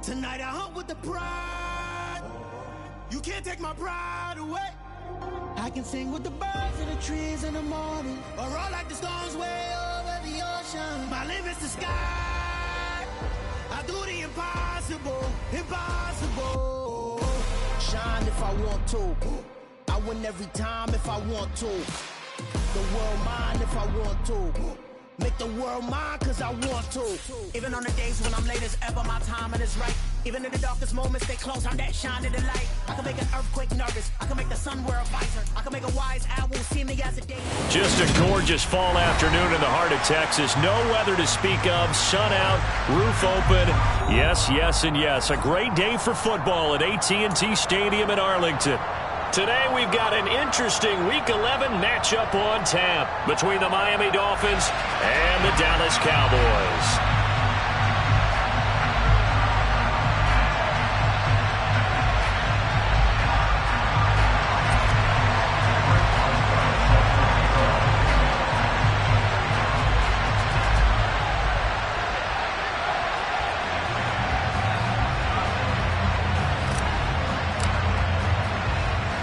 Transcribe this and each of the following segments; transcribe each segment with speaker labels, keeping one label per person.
Speaker 1: Tonight I hunt with the pride. You can't take my pride away. I can sing with the birds and the trees in the morning, or roll like the storms way over the ocean. My limit's the sky. I do the impossible, impossible. Shine if I want to. I win every time if I want to. The world mine if I want to. Make the world mine cause I want to. Even on the days when I'm late as ever, my timing is right. Even in the darkest moments, stay close, I'm that shining the light. I can make an earthquake nervous. I can make the sun wear a visor. I can make a wise owl see me as a day.
Speaker 2: Just a gorgeous fall afternoon in the heart of Texas. No weather to speak of. Sun out, roof open. Yes, yes, and yes. A great day for football at AT&T Stadium in Arlington. Today we've got an interesting Week 11 matchup on tap between the Miami Dolphins and the Dallas Cowboys.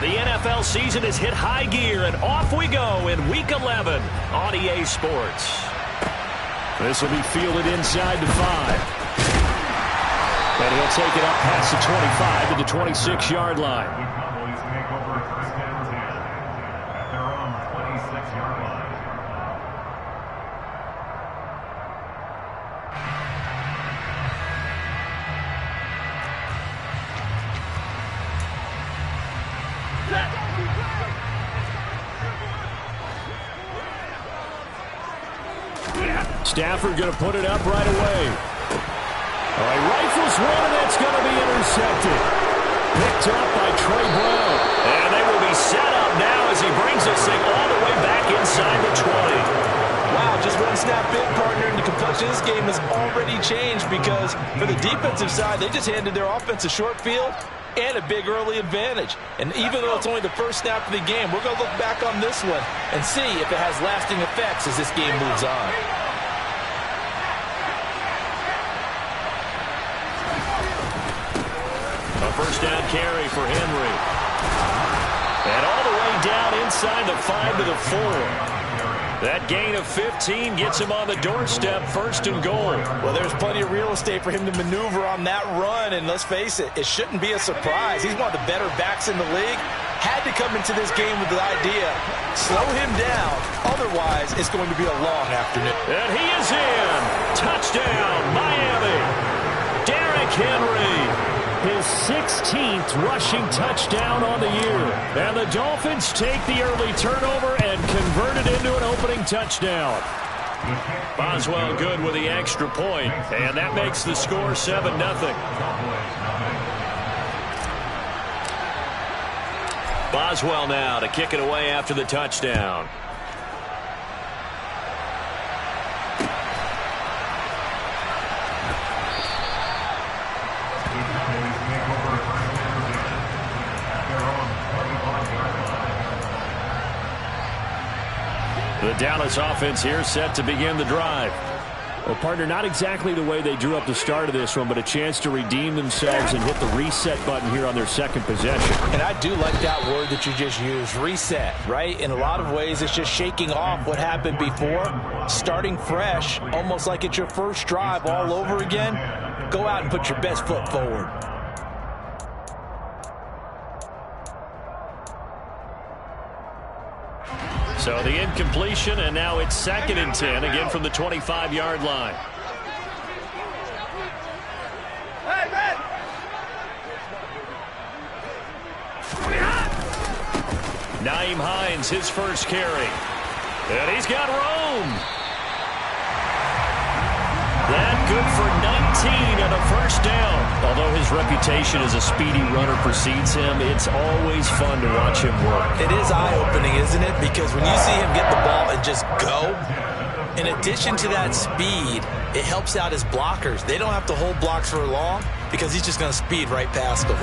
Speaker 2: The NFL season has hit high gear, and off we go in Week 11 on EA Sports. This will be fielded inside the 5. And he'll take it up past the 25 to the 26-yard line.
Speaker 3: The Cowboys take over first and 10 at their own 26-yard line.
Speaker 2: Stafford going to put it up right away. All right, rifles one, and that's going to be intercepted. Picked up by Trey Brown. And they will be set up now as he brings this thing all the way back inside the 20.
Speaker 4: Wow, just one snap in, partner, and the complexion of this game has already changed because for the defensive side, they just handed their offense a short field and a big early advantage. And even though it's only the first snap of the game, we're going to look back on this one and see if it has lasting effects as this game moves on.
Speaker 2: A first down carry for Henry. And all the way down inside the 5 to the 4. That gain of 15 gets him on the doorstep, first and goal.
Speaker 4: Well, there's plenty of real estate for him to maneuver on that run, and let's face it, it shouldn't be a surprise. He's one of the better backs in the league. Had to come into this game with the idea, slow him down, otherwise it's going to be a long afternoon.
Speaker 2: And he is in. Touchdown, Miami. Derrick Henry. His 16th rushing touchdown on the year. And the Dolphins take the early turnover and convert it into an opening touchdown. Boswell good with the extra point, and that makes the score 7-0. Boswell now to kick it away after the touchdown. The Dallas offense here set to begin the drive. Well, partner, not exactly the way they drew up the start of this one, but a chance to redeem themselves and hit the reset button here on their second possession.
Speaker 4: And I do like that word that you just used, reset, right? In a lot of ways, it's just shaking off what happened before, starting fresh, almost like it's your first drive all over again. Go out and put your best foot forward.
Speaker 2: So the incompletion, and now it's 2nd and 10, again from the 25-yard line. Nyheim Hines, his first carry. And he's got room. That good for 19 and a first down. Although his reputation as a speedy runner precedes him, it's always fun to watch him work.
Speaker 4: It is eye-opening, isn't it? Because when you see him get the ball and just go, in addition to that speed, it helps out his blockers. They don't have to hold blocks for long because he's just going to speed right past them.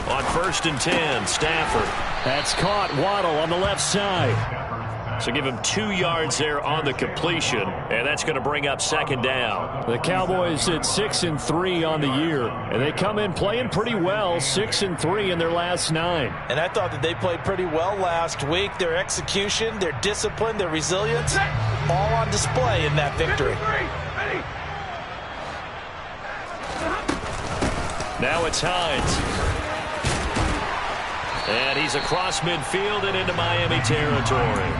Speaker 2: On 1st and 10, Stafford. That's caught. Waddle on the left side. So give him 2 yards there on the completion, and that's going to bring up second down. The Cowboys at 6-3 on the year, and they come in playing pretty well, 6-3 in their last 9.
Speaker 4: And I thought that they played pretty well last week. Their execution, their discipline, their resilience, all on display in that victory.
Speaker 2: Now it's Hines. And he's across midfield and into Miami territory.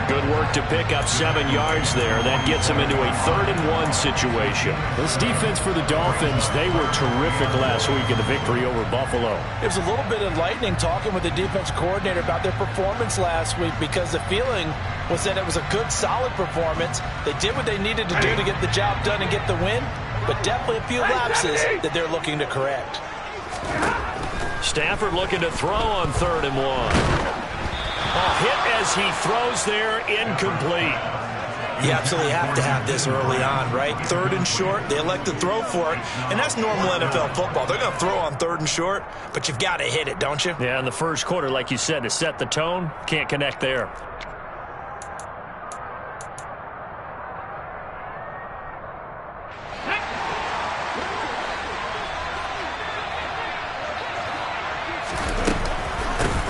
Speaker 2: Good work to pick up 7 yards there. That gets him into a 3rd-and-1 situation.
Speaker 5: This defense for the Dolphins, they were terrific last week in the victory over Buffalo.
Speaker 4: It was a little bit enlightening talking with the defense coordinator about their performance last week, because the feeling was that it was a good, solid performance. They did what they needed to do to get the job done and get the win, but definitely a few lapses that they're looking to correct.
Speaker 2: Stafford looking to throw on 3rd-and-1. Hit as he throws there, incomplete.
Speaker 4: You absolutely have to have this early on, right? 3rd and short, they elect to throw for it, and that's normal NFL football. They're going to throw on 3rd and short, but you've got to hit it, don't you?
Speaker 2: Yeah, in the first quarter, like you said, to set the tone, can't connect there.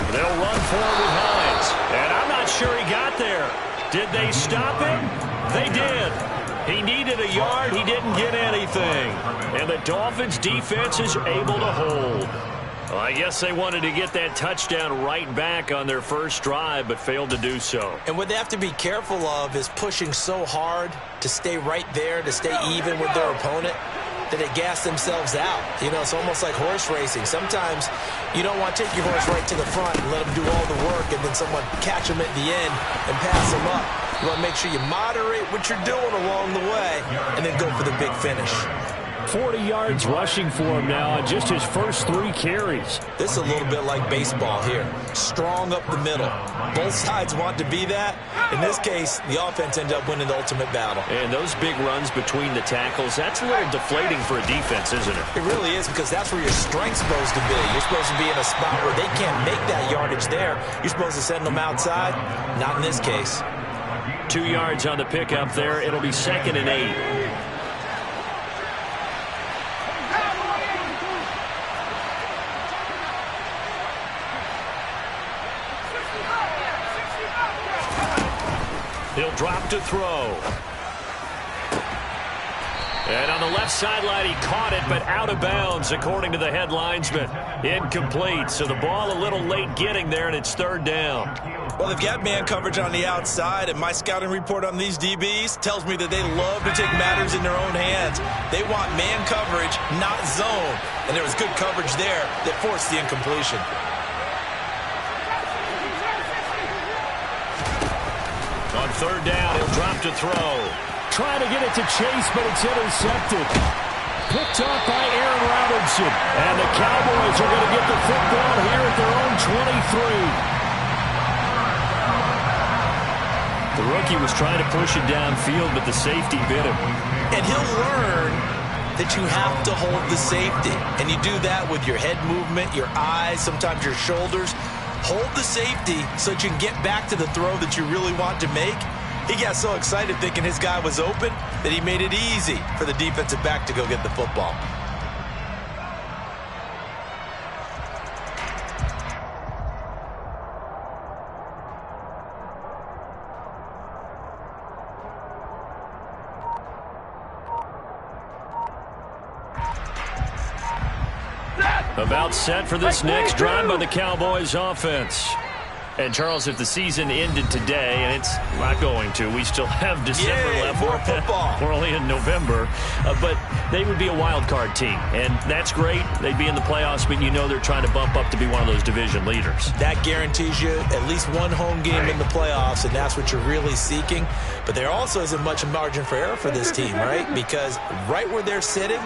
Speaker 2: They'll run forward with Hines. And I'm not sure he got there. Did they stop him? They did. He needed a yard. He didn't get anything. And the Dolphins' defense is able to hold. Well, I guess they wanted to get that touchdown right back on their first drive, but failed to do so.
Speaker 4: And what they have to be careful of is pushing so hard to stay right there, to stay even with their opponent, that they gas themselves out. You know, it's almost like horse racing. Sometimes you don't want to take your horse right to the front and let them do all the work, and then someone catch them at the end and pass them up. You want to make sure you moderate what you're doing along the way and then go for the big finish.
Speaker 5: 40 yards rushing for him now on just his first 3 carries.
Speaker 4: This is a little bit like baseball here. Strong up the middle. Both sides want to be that. In this case, the offense ended up winning the ultimate battle.
Speaker 2: And those big runs between the tackles, that's a little deflating for a defense, isn't it?
Speaker 4: It really is, because that's where your strength's supposed to be. You're supposed to be in a spot where they can't make that yardage there. You're supposed to send them outside. Not in this case.
Speaker 2: 2 yards on the pickup there. It'll be 2nd and 8. He'll drop to throw. And on the left sideline, he caught it, but out of bounds, according to the head linesman. Incomplete, so the ball a little late getting there, and it's 3rd down.
Speaker 4: Well, they've got man coverage on the outside, and my scouting report on these DBs tells me that they love to take matters in their own hands. They want man coverage, not zone. And there was good coverage there that forced the incompletion.
Speaker 2: On 3rd down, he'll drop to throw.
Speaker 5: Trying to get it to Chase, but it's intercepted. Picked up by Aaron Robinson.
Speaker 2: And the Cowboys are going to get the football here at their own 23. The rookie was trying to push it downfield, but the safety bit him.
Speaker 4: And he'll learn that you have to hold the safety. And you do that with your head movement, your eyes, sometimes your shoulders. Hold the safety so that you can get back to the throw that you really want to make. He got so excited thinking his guy was open that he made it easy for the defensive back to go get the football.
Speaker 2: About set for this next drive by the Cowboys offense. And, Charles, if the season ended today, and it's not going to, we still have December left.
Speaker 4: More football.
Speaker 2: We're only in November. But they would be a wild card team, and that's great. They'd be in the playoffs, but you know they're trying to bump up to be one of those division leaders.
Speaker 4: That guarantees you at least one home game in the playoffs, and that's what you're really seeking. But there also isn't much margin for error for this team, right? Because right where they're sitting,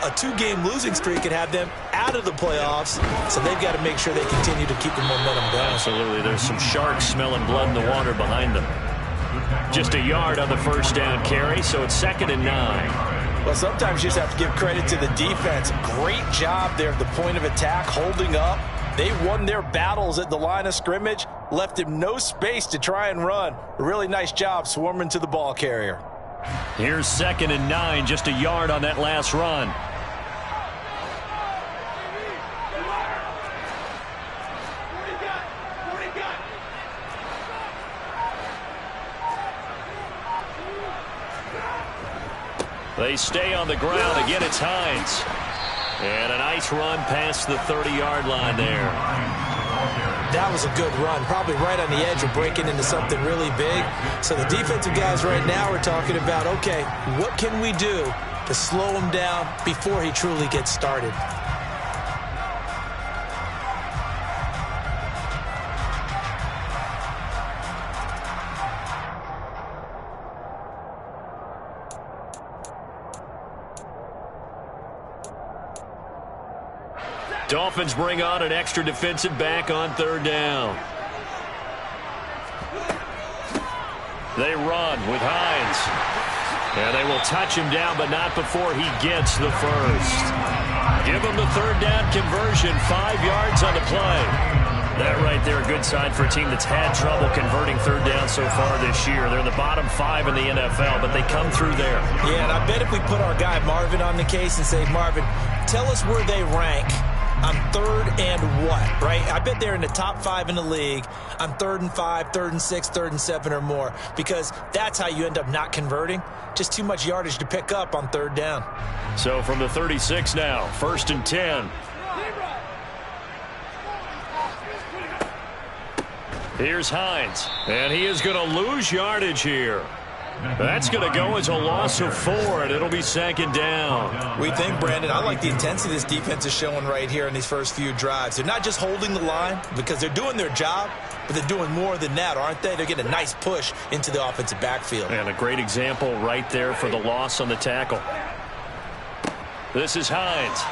Speaker 4: a 2-game losing streak could have them out of the playoffs, so they've got to make sure they continue to keep the momentum going.
Speaker 2: Absolutely. There's some sharks smelling blood in the water behind them. Just a yard on the first down carry, so it's 2nd and 9.
Speaker 4: Well, sometimes you just have to give credit to the defense. Great job there at the point of attack, holding up, They won their battles at the line of scrimmage, left him no space to try and run. A really nice job swarming to the ball carrier.
Speaker 2: Here's 2nd and 9, just a yard on that last run. They stay on the ground. Again, it's Hines. And a nice run past the 30-yard line there.
Speaker 4: That was a good run, probably right on the edge of breaking into something really big. So the defensive guys right now are talking about, okay, what can we do to slow him down before he truly gets started?
Speaker 2: Dolphins bring on an extra defensive back on 3rd down. They run with Hines. And they will touch him down, but not before he gets the first. Give him the 3rd down conversion, 5 yards on the play. That right there, a good sign for a team that's had trouble converting 3rd down so far this year. They're in the bottom 5 in the NFL, but they come through there.
Speaker 4: Yeah, and I bet if we put our guy Marvin on the case and say, Marvin, tell us where they rank on 3rd and what, right? I bet they're in the top 5 in the league on 3rd and 5, 3rd and 6, 3rd and 7 or more, because that's how you end up not converting. Just too much yardage to pick up on 3rd down.
Speaker 2: So from the 36 now, 1st and 10. Here's Hines, and he is going to lose yardage here. That's going to go as a loss of 4, and it'll be 2nd down.
Speaker 4: We think, Brandon, I like the intensity this defense is showing right here in these first few drives. They're not just holding the line because they're doing their job, but they're doing more than that, aren't they? They're getting a nice push into the offensive backfield.
Speaker 2: And a great example right there for the loss on the tackle. This is Hines.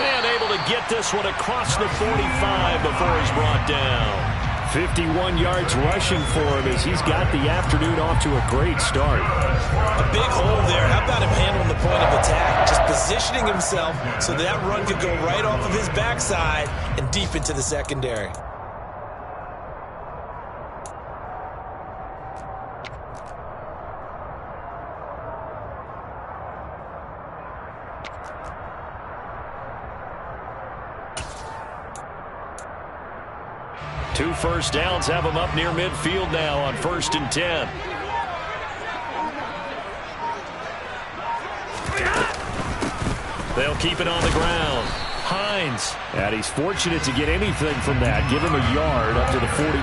Speaker 2: And able to get this one across the 45 before he's brought down. 51 yards rushing for him as he's got the afternoon off to a great start.
Speaker 4: A big hole there. How about him handling the point of attack? Just positioning himself so that run could go right off of his backside and deep into the secondary.
Speaker 2: Two first downs have him up near midfield now on 1st and 10. They'll keep it on the ground. Hines. And he's fortunate to get anything from that. Give him a yard up to the 49.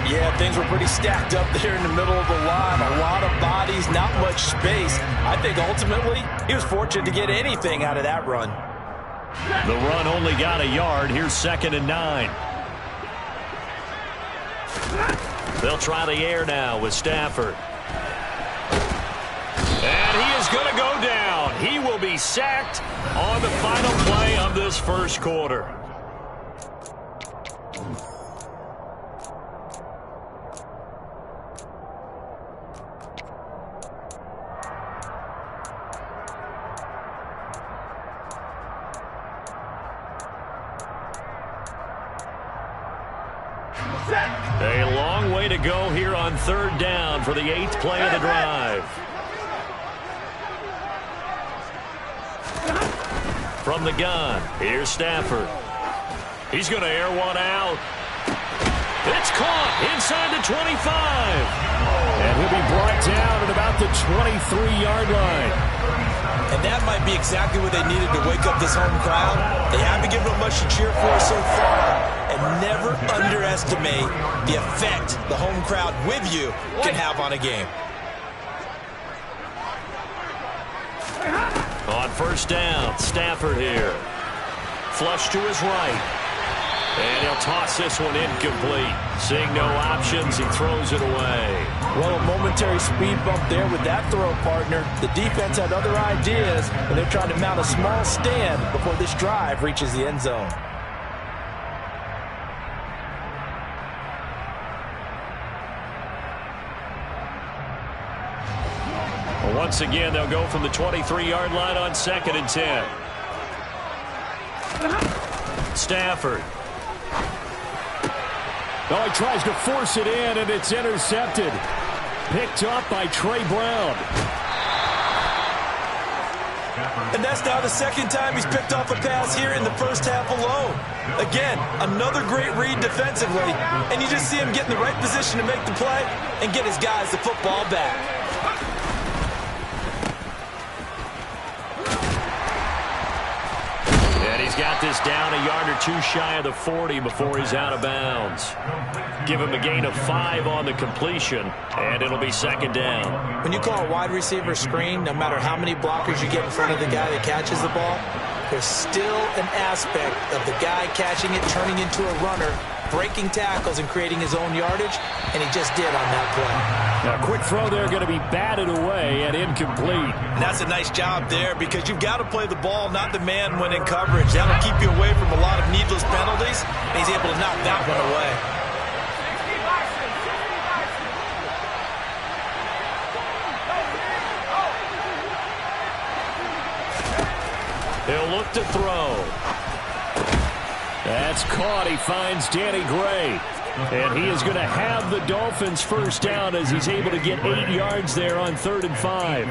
Speaker 4: Yeah, things were pretty stacked up there in the middle of the line. A lot of bodies, not much space. I think ultimately he was fortunate to get anything out of that run.
Speaker 2: The run only got a yard. Here's 2nd and 9. They'll try the air now with Stafford. And he is going to go down. He will be sacked on the final play of this first quarter. A long way to go here on 3rd down for the 8th play of the drive. From the gun, here's Stafford. He's going to air one out. It's caught inside the 25. And he'll be brought down at about the 23-yard line.
Speaker 4: And that might be exactly what they needed to wake up this home crowd. They haven't given them much to cheer for so far. And never underestimate the effect the home crowd with you can have on a game.
Speaker 2: On 1st down, Stafford here. Flush to his right. And he'll toss this one incomplete. Seeing no options, he throws it away.
Speaker 4: Well, a momentary speed bump there with that throw, partner. The defense had other ideas, and they're trying to mount a small stand before this drive reaches the end zone.
Speaker 2: A Once again, they'll go from the 23-yard line on 2nd and 10. Stafford.
Speaker 5: Oh, he tries to force it in, and it's intercepted. Picked up by Trey Brown.
Speaker 4: And that's now the second time he's picked off a pass here in the first half alone. Again, another great read defensively, and you just see him get in the right position to make the play and get his guys the football back.
Speaker 2: And he's got this down a yard or two shy of the 40 before he's out of bounds. Give him a gain of 5 on the completion, and it'll be 2nd down.
Speaker 4: When you call a wide receiver screen, no matter how many blockers you get in front of the guy that catches the ball, there's still an aspect of the guy catching it, turning into a runner, breaking tackles and creating his own yardage, and he just did on that play.
Speaker 5: Now, quick throw there, going to be batted away and incomplete.
Speaker 4: And that's a nice job there because you've got to play the ball, not the man when in coverage. That'll keep you away from a lot of needless penalties, and he's able to knock that one away.
Speaker 2: He'll look to throw.
Speaker 5: That's caught. He finds Danny Gray. And he is going to have the Dolphins first down as he's able to get 8 yards there on 3rd and 5.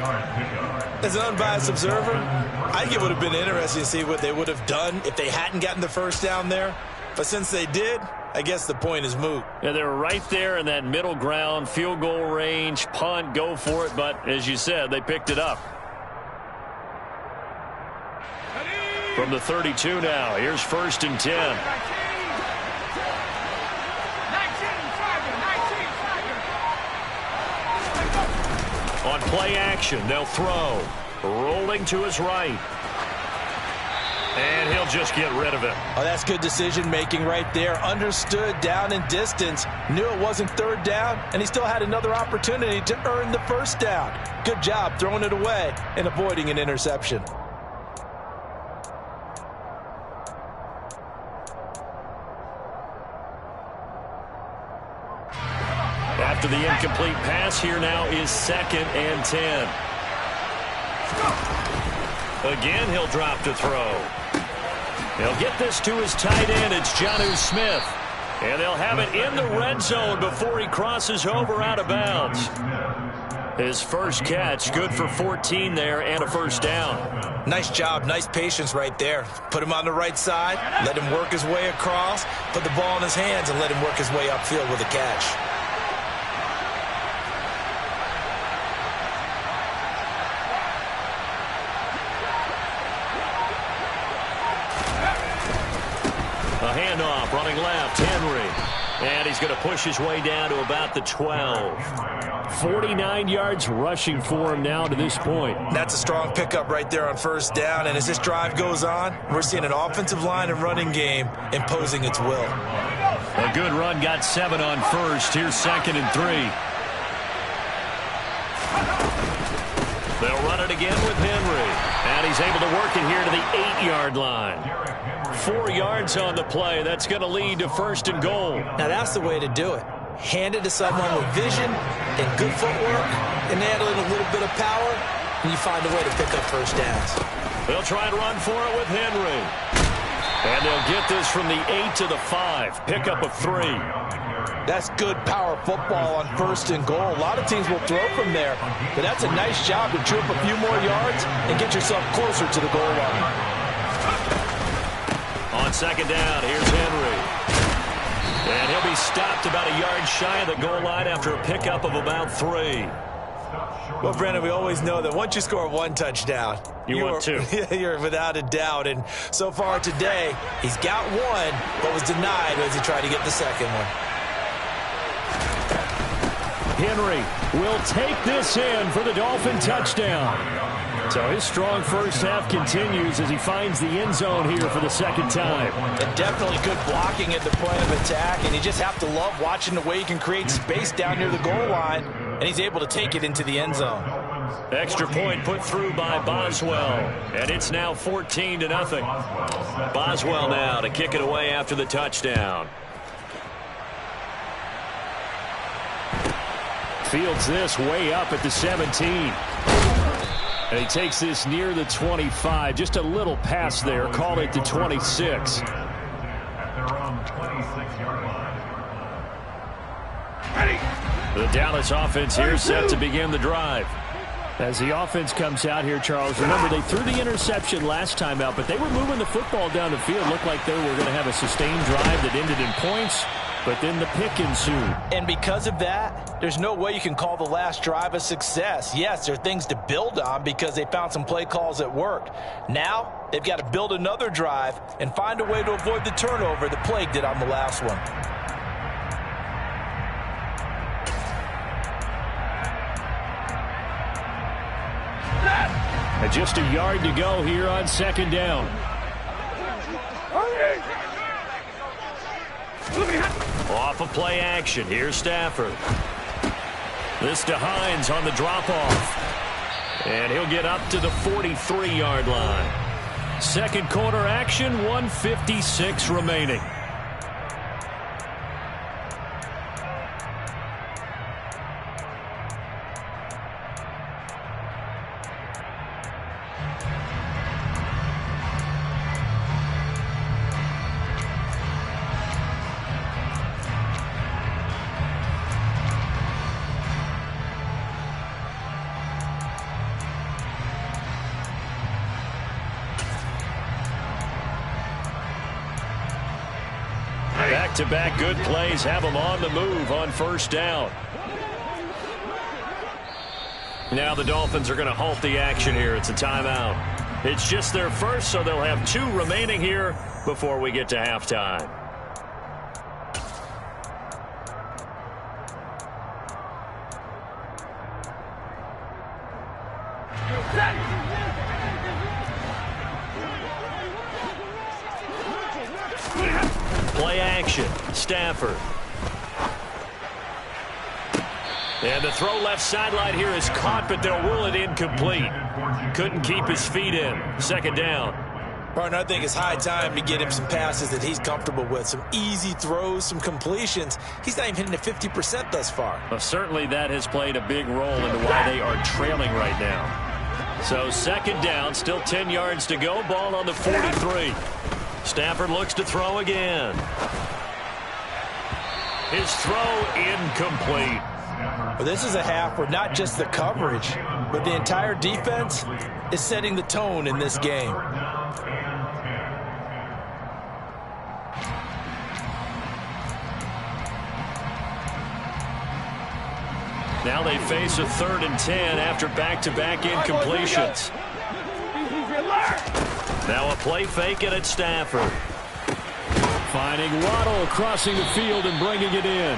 Speaker 4: As an unbiased observer, I think it would have been interesting to see what they would have done if they hadn't gotten the first down there. But since they did, I guess the point is moot.
Speaker 2: Yeah, they were right there in that middle ground, field goal range, punt, go for it. But as you said, they picked it up. From the 32 now, here's 1st and 10. On play action, they'll throw. Rolling to his right. And he'll just get rid of it.
Speaker 4: Oh, that's good decision-making right there. Understood down and distance. Knew it wasn't 3rd down, and he still had another opportunity to earn the first down. Good job throwing it away and avoiding an interception.
Speaker 2: After the incomplete pass, here now is 2nd and 10. Again, he'll drop to throw. He'll get this to his tight end. It's Jonnu Smith. And they'll have it in the red zone before he crosses over out of bounds. His first catch, good for 14 there and a first down.
Speaker 4: Nice job, nice patience right there. Put him on the right side, let him work his way across, put the ball in his hands, and let him work his way upfield with a catch.
Speaker 2: A handoff, running left, Henry. And he's going to push his way down to about the 12.
Speaker 5: 49 yards rushing for him now to this point.
Speaker 4: That's a strong pickup right there on first down. And as this drive goes on, we're seeing an offensive line and running game imposing its will.
Speaker 2: A good run, got 7 on first. Here's 2nd and 3. They'll run it again with Henry. And he's able to work it here to the 8-yard line. 4 yards on the play. That's going to lead to 1st and goal.
Speaker 4: Now that's the way to do it. Hand it to someone with vision and good footwork, and add in a little bit of power, and you find a way to pick up first downs.
Speaker 2: They'll try and run for it with Henry. And they'll get this from the 8 to the 5. Pickup of 3.
Speaker 4: That's good power football on 1st and goal. A lot of teams will throw from there, but that's a nice job to chew up a few more yards and get yourself closer to the goal line.
Speaker 2: On 2nd down, here's Henry. And he'll be stopped about a yard shy of the goal line after a pickup of about 3.
Speaker 4: Well, Brandon, we always know that once you score 1 touchdown,
Speaker 2: you want 2.
Speaker 4: You're without a doubt. And so far today, he's got 1, but was denied as he tried to get the second one.
Speaker 5: Henry will take this in for the Dolphin touchdown. So his strong first half continues as he finds the end zone here for the 2nd time.
Speaker 4: And definitely good blocking at the point of attack, and you just have to love watching the way he can create space down near the goal line, and he's able to take it into the end zone.
Speaker 2: Extra point put through by Boswell, and it's now 14-0. Boswell now to kick it away after the touchdown.
Speaker 5: Fields this way up at the 17. And he takes this near the 25. Just a little pass there. Call it the 26.
Speaker 3: At their own 26-yard line.
Speaker 2: The Dallas offense here set to begin the drive.
Speaker 5: As the offense comes out here, Charles, remember they threw the interception last time out, but they were moving the football down the field. Looked like they were going to have a sustained drive that ended in points, but then the pick ensued.
Speaker 4: And because of that, there's no way you can call the last drive a success. Yes, there are things to build on because they found some play calls that worked. Now, they've got to build another drive and find a way to avoid the turnover that plagued it on the last one.
Speaker 5: And just a yard to go here on second down.
Speaker 2: Off of play action. Here's Stafford. This to Hines on the drop-off. And he'll get up to the 43-yard line. Second quarter action, 1:56 remaining. Back-to-back good plays have them on the move on first down. Now the Dolphins are going to halt the action here. It's a timeout. It's just their first, so they'll have 2 remaining here before we get to halftime. Play action. Stafford. And the throw left sideline here is caught, but they'll rule it incomplete. Couldn't keep his feet in. Second down.
Speaker 4: Partner, I think it's high time to get him some passes that he's comfortable with. Some easy throws, some completions. He's not even hitting at 50% thus far.
Speaker 2: Well, certainly that has played a big role into why they are trailing right now. So second down, still 10 yards to go. Ball on the 43. Stafford looks to throw again. His throw incomplete.
Speaker 4: Well, this is a half where not just the coverage, but the entire defense is setting the tone in this game.
Speaker 2: Now they face a 3rd and 10 after back-to-back incompletions. Now a play fake, and it's Stafford.
Speaker 5: Finding Waddle crossing the field and bringing it in.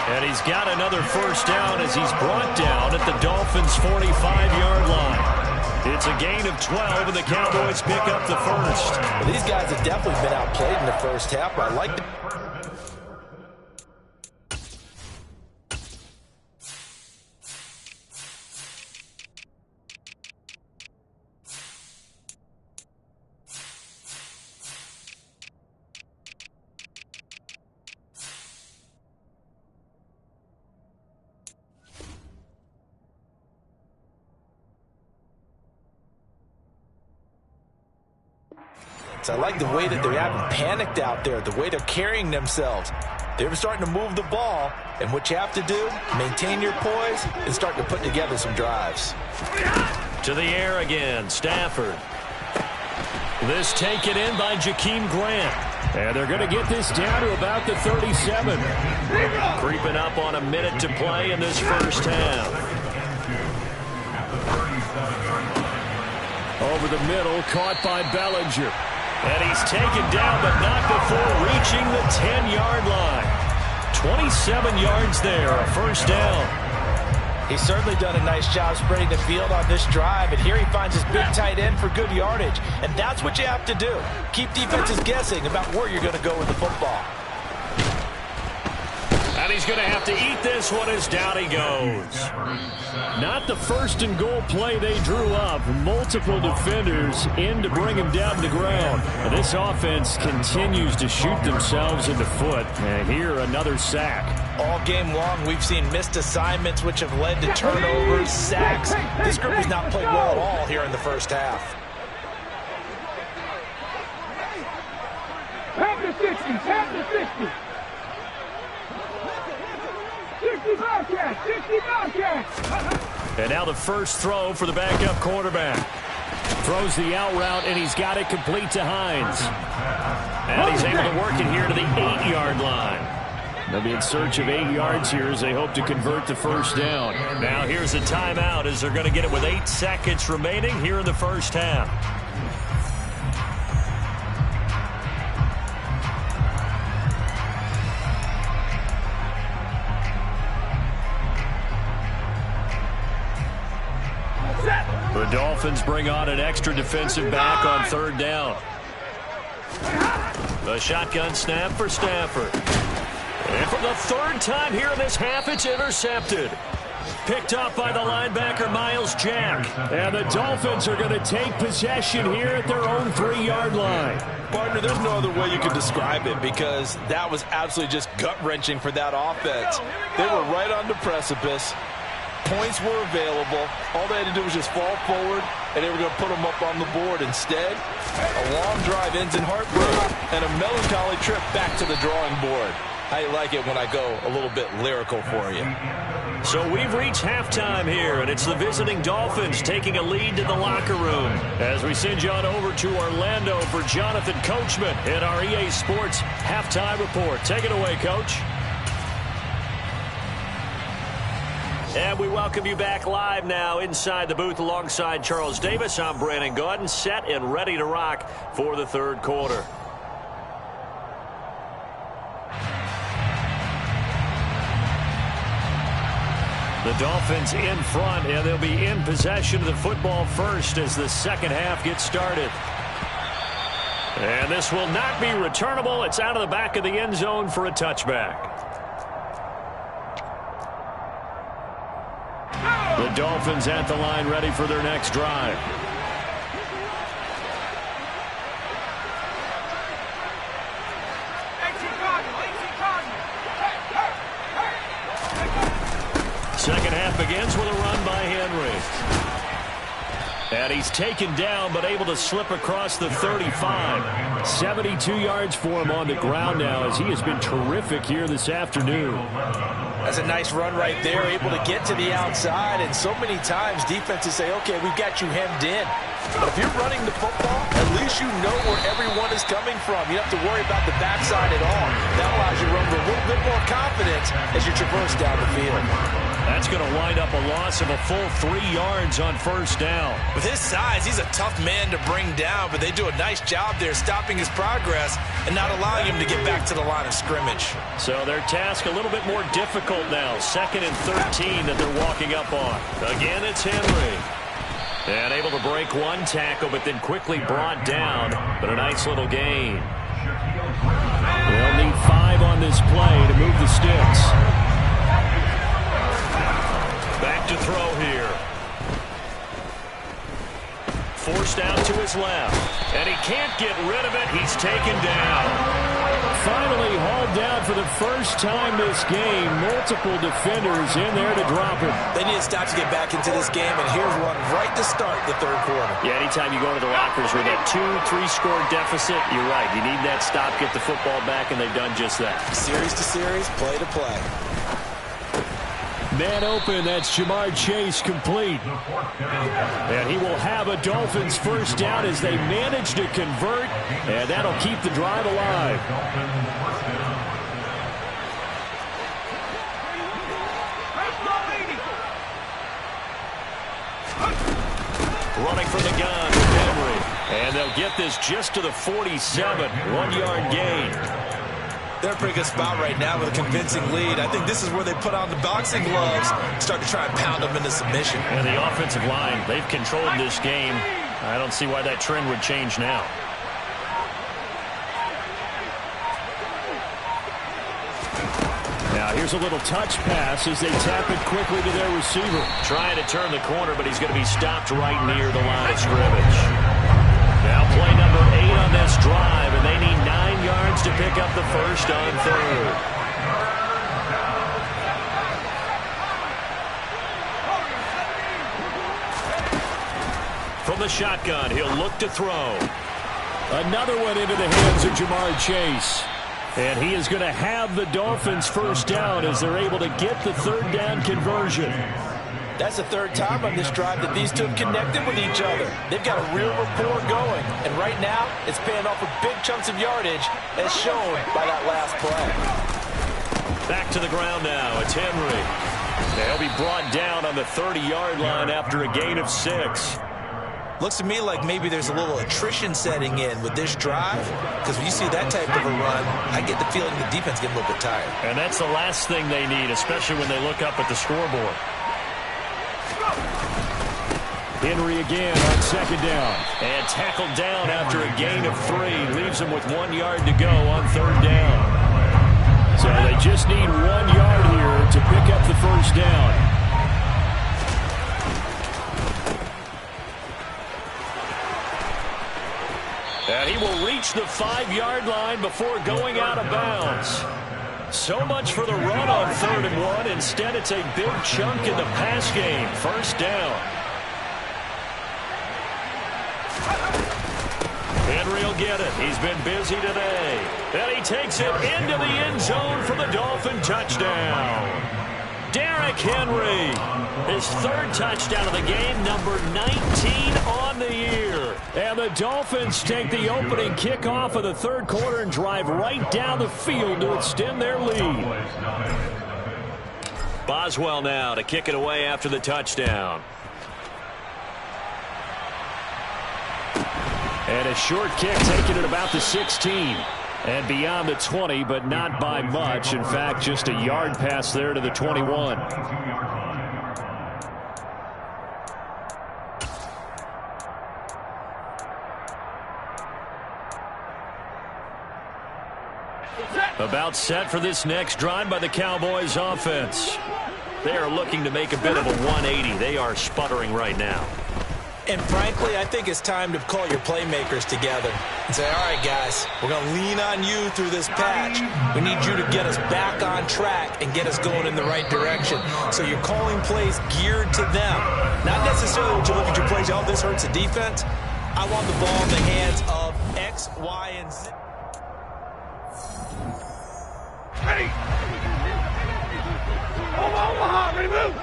Speaker 2: And he's got another first down as he's brought down at the Dolphins' 45-yard line. It's a gain of 12, and the Cowboys pick up the first.
Speaker 4: Well, these guys have definitely been outplayed in the first half, but I like the I like the way that they haven't panicked out there, the way they're carrying themselves. They're starting to move the ball, and what you have to do, maintain your poise and start to put together some drives.
Speaker 2: To the air again, Stafford. This taken in by Jakeem Grant.
Speaker 5: And they're going to get this down to about the 37.
Speaker 2: Creeping up on a minute to play in this first half.
Speaker 5: Over the middle, caught by Bellinger.
Speaker 2: And he's taken down, but not before reaching the 10-yard line. 27 yards there, a first down.
Speaker 4: He's certainly done a nice job spreading the field on this drive, and here he finds his big tight end for good yardage. And that's what you have to do. Keep defenses guessing about where you're going to go with the football.
Speaker 2: And he's going to have to eat this one as down he goes.
Speaker 5: Not the first and goal play they drew up. Multiple defenders in to bring him down to the ground. And this offense continues to shoot themselves in the foot. And here, another sack.
Speaker 4: All game long, we've seen missed assignments, which have led to turnovers, sacks. This group has not played well at all here in the first half.
Speaker 6: Half the 60, half the 60. 60 Bobcats, 60 Bobcats.
Speaker 2: And now the first throw for the backup quarterback. Throws the out route, and he's got it complete to Hines. And he's able to work it here to the 8-yard line. They'll be in search of 8 yards here as they hope to convert the first down. Now here's a timeout as they're going to get it with 8 seconds remaining here in the first half. The Dolphins bring on an extra defensive back on third down. The shotgun snap for Stafford. And for the third time here in this half, it's intercepted. Picked up by the linebacker, Miles Jack. And the Dolphins are going to take possession here at their own 3-yard line.
Speaker 4: Partner, there's no other way you could describe it because that was absolutely just gut-wrenching for that offense. They were right on the precipice. Points were available. All they had to do was just fall forward, and they were going to put them up on the board. Instead, a long drive ends in heartbreak and a melancholy trip back to the drawing board. I like it when I go a little bit lyrical for you.
Speaker 2: So we've reached halftime here, and it's the visiting Dolphins taking a lead to the locker room. As we send you on over to Orlando for Jonathan Coachman in our EA Sports Halftime Report. Take it away, Coach. And we welcome you back live now inside the booth alongside Charles Davis. I'm Brandon Gaudin, set and ready to rock for the third quarter. The Dolphins in front, and they'll be in possession of the football first as the second half gets started. And this will not be returnable. It's out of the back of the end zone for a touchback. The Dolphins at the line ready for their next drive. Second half begins with a run by Henry. And he's taken down but able to slip across the 35. 72 yards for him on the ground now as he has been terrific here this afternoon.
Speaker 4: That's a nice run right there, able to get to the outside, and so many times defenses say, okay, we've got you hemmed in. But if you're running the football, at least you know where everyone is coming from. You don't have to worry about the backside at all. That allows you to run with a little bit more confidence as you traverse down the field.
Speaker 2: That's going to wind up a loss of a full 3 yards on first down.
Speaker 4: With his size, he's a tough man to bring down, but they do a nice job there stopping his progress and not allowing him to get back to the line of scrimmage.
Speaker 2: So their task a little bit more difficult now. 2nd and 13 that they're walking up on. Again, it's Henry. And able to break one tackle, but then quickly brought down. But a nice little gain. They'll need 5 on this play to move the sticks. Back to throw here. Forced out to his left. And he can't get rid of it. He's taken down. Finally hauled down for the first time this game. Multiple defenders in there to drop him.
Speaker 4: They need to stop to get back into this game, and here's one right to start the third quarter.
Speaker 2: Yeah, anytime you go to the lockers with that 2-3 score deficit, you're right. You need that stop, get the football back, and they've done just that.
Speaker 4: Series to series, play to play.
Speaker 2: Man open, that's Jamar Chase complete. And he will have a Dolphins first down as they manage to convert, and that'll keep the drive alive. Running from the gun with Henry. And they'll get this just to the 47, 1-yard gain.
Speaker 4: They're in a pretty good spot right now with a convincing lead. I think this is where they put on the boxing gloves, start to try and pound them into submission.
Speaker 2: And the offensive line, they've controlled this game. I don't see why that trend would change now. Now here's a little touch pass as they tap it quickly to their receiver. Trying to turn the corner, but he's going to be stopped right near the line of scrimmage. Now play number 8 on this drive, and they need 9 yards to pick up the first on third. shotgun. He'll look to throw. Another one into the hands of Jamar Chase. And he is going to have the Dolphins first down as they're able to get the third down conversion.
Speaker 4: That's the third time on this drive that these two have connected with each other. They've got a real rapport going. And right now, it's paying off with big chunks of yardage, as shown by that last play.
Speaker 2: Back to the ground now. It's Henry. They'll be brought down on the 30-yard line after a gain of 6.
Speaker 4: Looks to me like maybe there's a little attrition setting in with this drive, because when you see that type of a run, I get the feeling the defense getting a little bit tired.
Speaker 2: And that's the last thing they need, especially when they look up at the scoreboard. Henry again on second down. And tackled down after a gain of 3. Leaves him with 1 yard to go on third down. So they just need 1 yard here to pick up the first down. And he will reach the 5-yard line before going out of bounds. So much for the run on 3rd and 1. Instead, it's a big chunk in the pass game. First down. Henry will get it. He's been busy today. And he takes it into the end zone for the Dolphin touchdown. Derrick Henry, his 3rd touchdown of the game, number 19 on the year. And the Dolphins take the opening kickoff of the 3rd quarter and drive right down the field to extend their lead. Boswell now to kick it away after the touchdown. And a short kick taken at about the 16. And beyond the 20, but not by much. In fact, just a yard pass there to the 21. About set for this next drive by the Cowboys offense. They are looking to make a bit of a 180. They are sputtering right now.
Speaker 4: And frankly, I think it's time to call your playmakers together and say, all right, guys, we're going to lean on you through this patch. We need you to get us back on track and get us going in the right direction. So you're calling plays geared to them. Not necessarily when you look at your plays, oh, this hurts the defense. I want the ball in the hands of X, Y, and Z.
Speaker 6: Ready. Omaha, remove.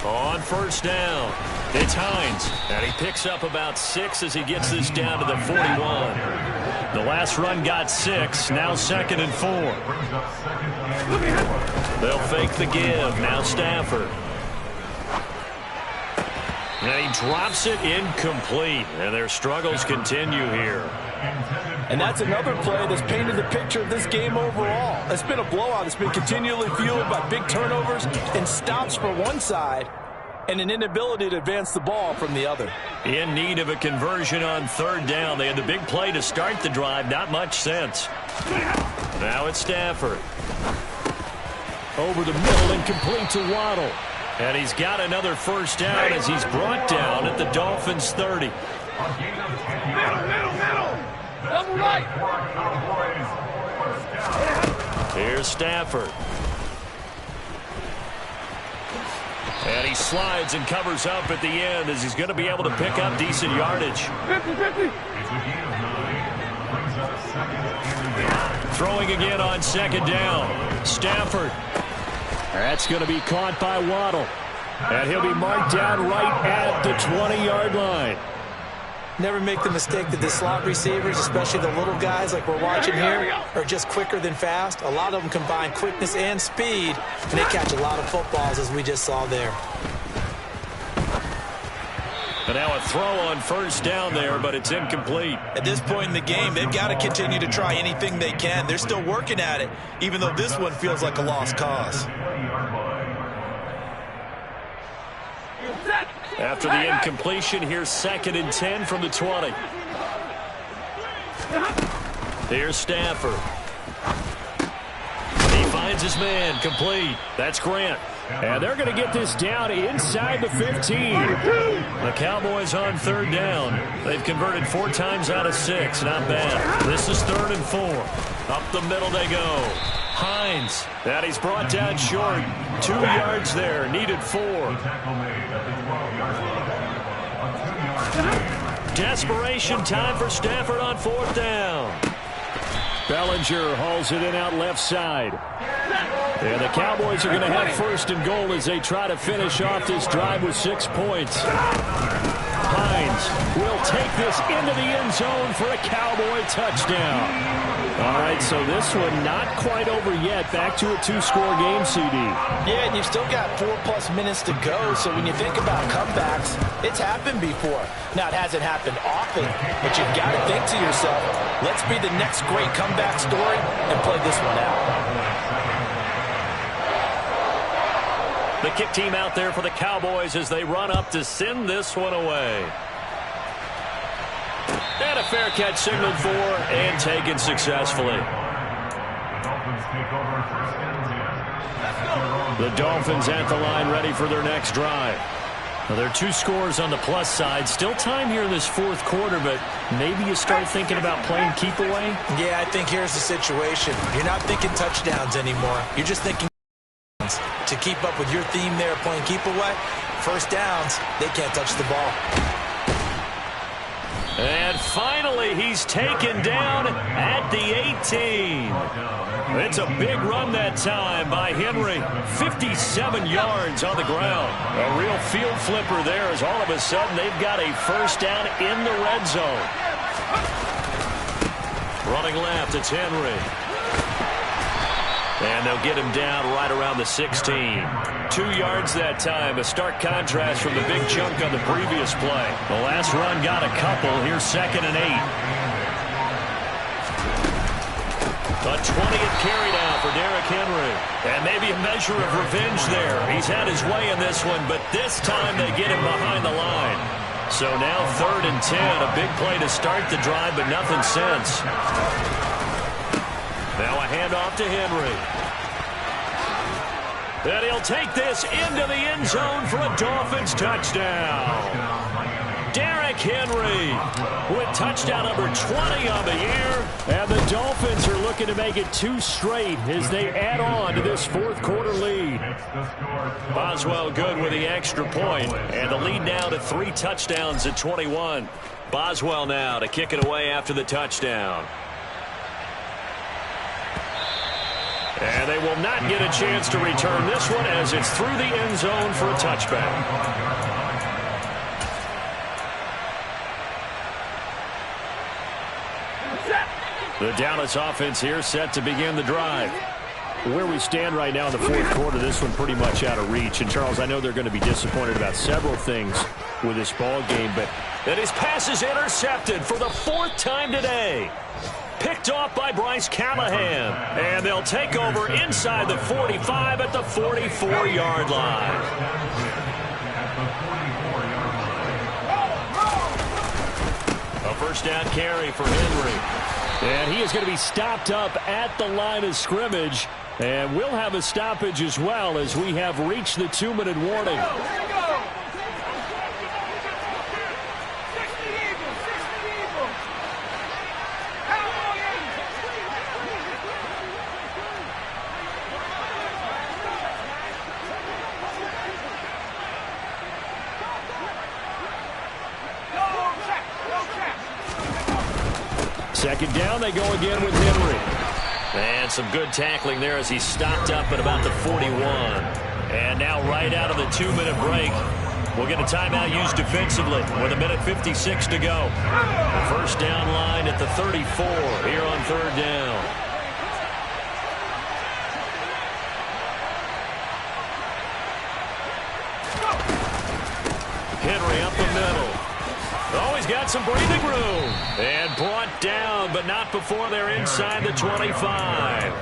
Speaker 2: On first down, it's Hines, and he picks up about 6 as he gets this down to the 41. The last run got 6, now 2nd and 4. They'll fake the give, now Stafford. And he drops it incomplete, and their struggles continue here.
Speaker 4: And that's another play that's painted the picture of this game overall. It's been a blowout. It's been continually fueled by big turnovers and stops for one side and an inability to advance the ball from the other.
Speaker 2: In need of a conversion on 3rd down. They had the big play to start the drive. Not much sense. Now it's Stafford. Over the middle and complete to Waddle. And he's got another first down as he's brought down at the Dolphins' 30.
Speaker 6: Middle. Double right.
Speaker 2: Here's Stafford. And he slides and covers up at the end as he's going to be able to pick up decent yardage.
Speaker 6: 50-50.
Speaker 2: Throwing again on 2nd down. Stafford. That's going to be caught by Waddle. And he'll be marked down right at the 20-yard line.
Speaker 4: Never make the mistake that the slot receivers, especially the little guys like we're watching here, are just quicker than fast. A lot of them combine quickness and speed, and they catch a lot of footballs, as we just saw there.
Speaker 2: And now a throw on first down there, but it's incomplete.
Speaker 4: At this point in the game, they've got to continue to try anything they can. They're still working at it, even though this one feels like a lost cause.
Speaker 2: After the incompletion, here's 2nd and 10 from the 20. Here's Stafford. He finds his man, complete. That's Grant. And they're going to get this down inside the 15. The Cowboys on 3rd down. They've converted 4 times out of 6. Not bad. This is 3rd and 4. Up the middle they go. Hines. That he's brought down short. 2 yards there. Needed 4. Desperation time for Stafford on 4th down.
Speaker 5: Bellinger hauls it in out left side. And the Cowboys are going to have 1st and goal as they try to finish off this drive with 6 points. Hines will take this into the end zone for a Cowboy touchdown. All right, so this one not quite over yet. Back to a 2-score game, CD.
Speaker 4: Yeah, and you've still got 4+ minutes to go, so when you think about comebacks, it's happened before. Now, it hasn't happened often, but you've got to think to yourself, let's be the next great comeback story and play this one out.
Speaker 2: The kick team out there for the Cowboys as they run up to send this one away. And a fair catch signaled for and taken successfully. The Dolphins at the line ready for their next drive. Well, there are 2 scores on the plus side. Still time here in this 4th quarter, but maybe you start thinking about playing keep away?
Speaker 4: Yeah, I think here's the situation. You're not thinking touchdowns anymore. You're just thinking to keep up with your theme there playing keep away. 1st downs, they can't touch the ball.
Speaker 2: And finally, he's taken down at the 18. It's a big run that time by Henry. 57 yards on the ground. A real field flipper there as all of a sudden they've got a 1st down in the red zone. Running left, it's Henry. And they'll get him down right around the 16. 2 yards that time. A stark contrast from the big chunk on the previous play. The last run got a couple. Here's 2nd and 8. A 20th carry now for Derrick Henry. And maybe a measure of revenge there. He's had his way in this one, but this time they get him behind the line. So now 3rd and 10. A big play to start the drive, but nothing since. Now a handoff to Henry. And he'll take this into the end zone for a Dolphins touchdown. Derrick Henry with touchdown number 20 on the year. And the Dolphins are looking to make it 2 straight as they add on to this 4th quarter lead. Boswell good with the extra point. And the lead now to 3 touchdowns at 21. Boswell now to kick it away after the touchdown. And they will not get a chance to return this one as it's through the end zone for a touchback. The Dallas offense here set to begin the drive. Where we stand right now in the 4th quarter, this one pretty much out of reach. And, Charles, I know they're going to be disappointed about several things with this ball game, but that his pass is intercepted for the 4th time today. Picked off by Bryce Callahan. And they'll take over inside the 45 at the 44-yard line. A 1st down carry for Henry. And he is going to be stopped up at the line of scrimmage. And we'll have a stoppage as well as we have reached the 2-minute warning. Second down, they go again with Henry. And some good tackling there as he stopped up at about the 41. And now right out of the 2-minute break, we'll get a timeout used defensively with 1:56 to go. The 1st down line at the 34 here on 3rd down. Henry up the middle. Oh, he's got some breathing room. And brought down, but not before they're inside the 25.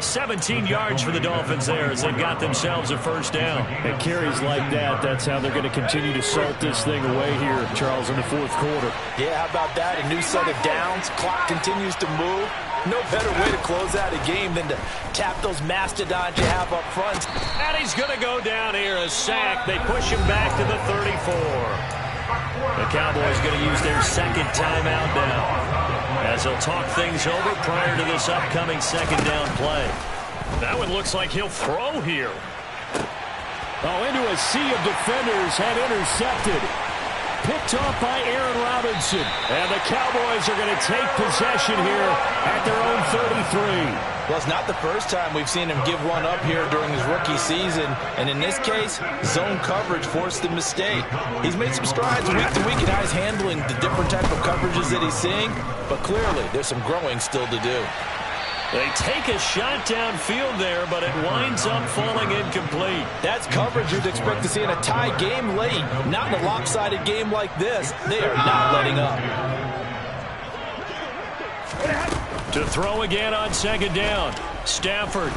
Speaker 2: 17 yards for the Dolphins there as they've got themselves a 1st down.
Speaker 5: And carries like that, that's how they're going to continue to salt this thing away here, Charles, in the 4th quarter.
Speaker 4: Yeah, how about that? A new set of downs. Clock continues to move. No better way to close out a game than to tap those mastodons you have up front.
Speaker 2: And he's going to go down here, a sack. They push him back to the 34. The Cowboys going to use their 2nd timeout now as they'll talk things over prior to this upcoming 2nd down play. That one looks like he'll throw here.
Speaker 5: Oh, into a sea of defenders and intercepted.
Speaker 2: picked off by Aaron Robinson. And the Cowboys are going to take possession here at their own 33.
Speaker 4: Well, it's not the first time we've seen him give one up here during his rookie season. And in this case, zone coverage forced the mistake. He's made some strides week to week in how he's handling the different type of coverages that he's seeing. But clearly, there's some growing still to do.
Speaker 2: They take a shot downfield there, but it winds up falling incomplete.
Speaker 4: That's coverage you'd expect to see in a tie game late. Not in a lopsided game like this. They are not letting up.
Speaker 2: To throw again on second down. Stafford.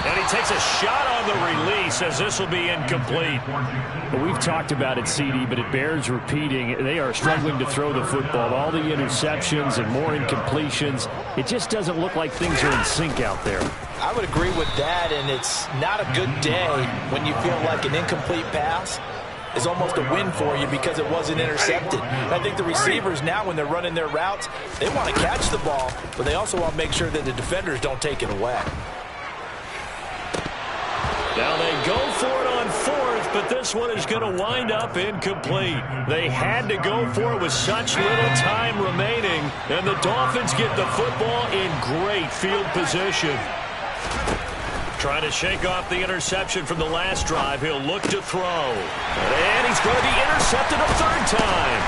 Speaker 2: And he takes a shot on the release as this will be incomplete.
Speaker 5: Well, we've talked about it, CD, but it bears repeating. They are struggling to throw the football. All the interceptions and more incompletions. It just doesn't look like things are in sync out there.
Speaker 4: I would agree with that, and it's not a good day when you feel like an incomplete pass is almost a win for you because it wasn't intercepted. I think the receivers now, when they're running their routes, they want to catch the ball, but they also want to make sure that the defenders don't take it away.
Speaker 2: Now they go for it on fourth, but this one is going to wind up incomplete. They had to go for it with such little time remaining, and the Dolphins get the football in great field position. Trying to shake off the interception from the last drive. He'll look to throw. And he's going to be intercepted a third time.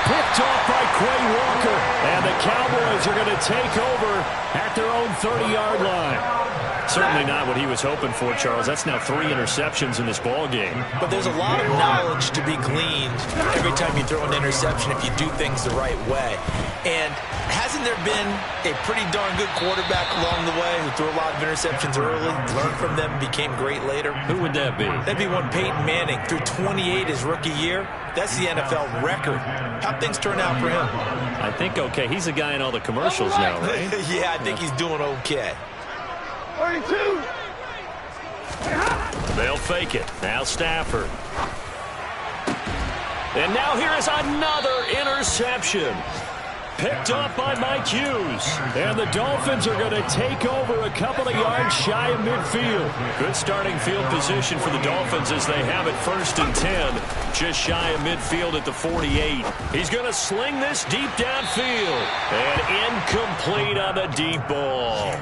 Speaker 2: Picked off by Quay Walker. And the Cowboys are going to take over at their own 30-yard line. Certainly not what he was hoping for, Charles. That's now 3 interceptions in this ball game.
Speaker 4: But there's a lot of knowledge to be gleaned every time you throw an interception if you do things the right way. And hasn't there been a pretty darn good quarterback along the way who threw a lot of interceptions early, learned from them, became great later?
Speaker 2: Who would that be?
Speaker 4: That'd be one Peyton Manning threw 28 his rookie year. That's the NFL record. How'd things turn out for him?
Speaker 2: I think okay. He's the guy in all the commercials now, right?
Speaker 4: Yeah, I think he's doing okay.
Speaker 6: 32.
Speaker 2: They'll fake it. Now Stafford. And now here is another interception. Picked up by Mike Hughes. And the Dolphins are going to take over a couple of yards shy of midfield. Good starting field position for the Dolphins as they have it 1st and 10. Just shy of midfield at the 48. He's going to sling this deep downfield. And incomplete on the deep ball.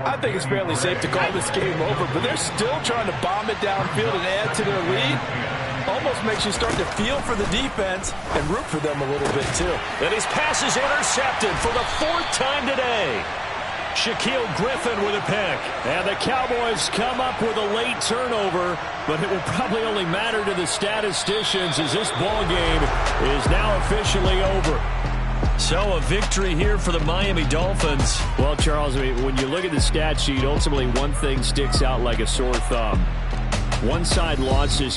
Speaker 4: I think it's fairly safe to call this game over, but they're still trying to bomb it downfield and add to their lead. Almost makes you start to feel for the defense and root for them a little bit, too.
Speaker 2: And his pass is intercepted for the 4th time today. Shaquille Griffin with a pick. And the Cowboys come up with a late turnover, but it will probably only matter to the statisticians as this ball game is now officially over. So a victory here for the Miami Dolphins.
Speaker 5: Well, Charles, when you look at the stat sheet, ultimately one thing sticks out like a sore thumb. One side lost this